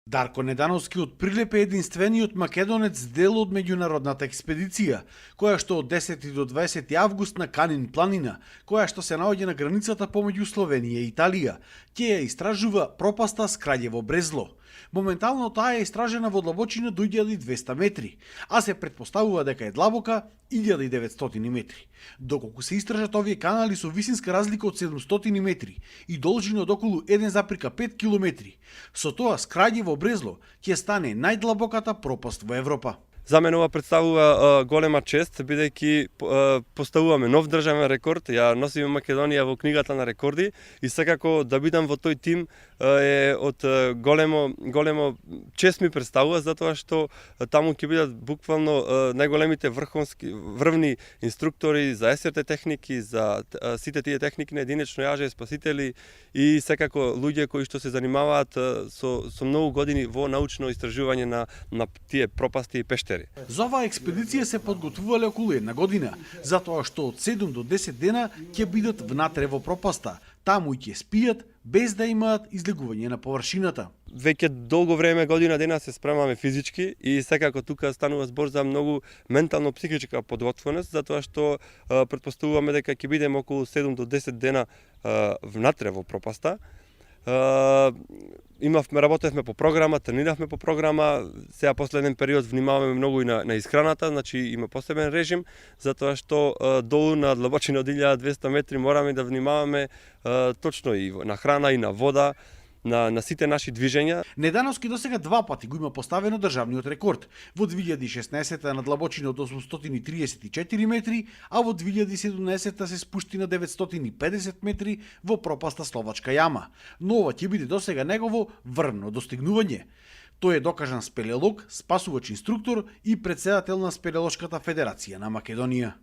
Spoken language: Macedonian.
Дарко Недановски од Прилеп е единствениот македонец дел од меѓународната експедиција, која што од 10 до 20 август на Канин планина, која што се наоѓа на границата помеѓу Словенија и Италија, ќе ја истражува пропаста Скраљево Брезло. Моментално таа е истражена во длабочина до 1200 метри, а се претпоставува дека е длабока 1900 метри. Доколку се истражат овие канали со висинска разлика од 700 метри и должина од околу 1,5 километри, со тоа Скраљево Брезло ќе стане најдлабоката пропаст во Европа. За мен ова представува голема чест, бидејќи поставуваме нов државен рекорд, ја носиме Македонија во книгата на рекорди и секако да бидам во тој тим е од големо чест ми представува, затоа што таму ќе бидат буквално најголемите врвни инструктори за СРТ техники, за сите тие техники на единечно јаже, спасители и секако луѓе кои што се занимаваат со многу години во научно истражување на тие пропасти и пештери. За оваа експедиција се подготвувале околу една година, затоа што од 7 до 10 дена ќе бидат внатре во пропаста. Таму и ќе спијат без да имаат излегување на површината. Веќе долго време, година дена се спремаме физички и секако тука станува збор за многу ментално-психичка подготвеност, затоа што претпоставуваме дека ќе бидеме околу 7 до 10 дена внатре во пропаста. Работевме по програма, трениравме по програма, сега последен период внимаваме многу и на исхраната, значи има посебен режим, затоа што долу на длабочина од 1200 метри мораме да внимаваме точно и на храна и на вода, на сите наши движења. Недановски досега два пати го има поставено државниот рекорд. Во 2016 на длабочина од 834 метри, а во 2017 се спушти на 950 метри во пропаста Словачка јама. Но ова ќе биде досега негово врвно достигнување. Тој е докажан спелеолог, спасувач инструктор и претседател на Спелеолошката федерација на Македонија.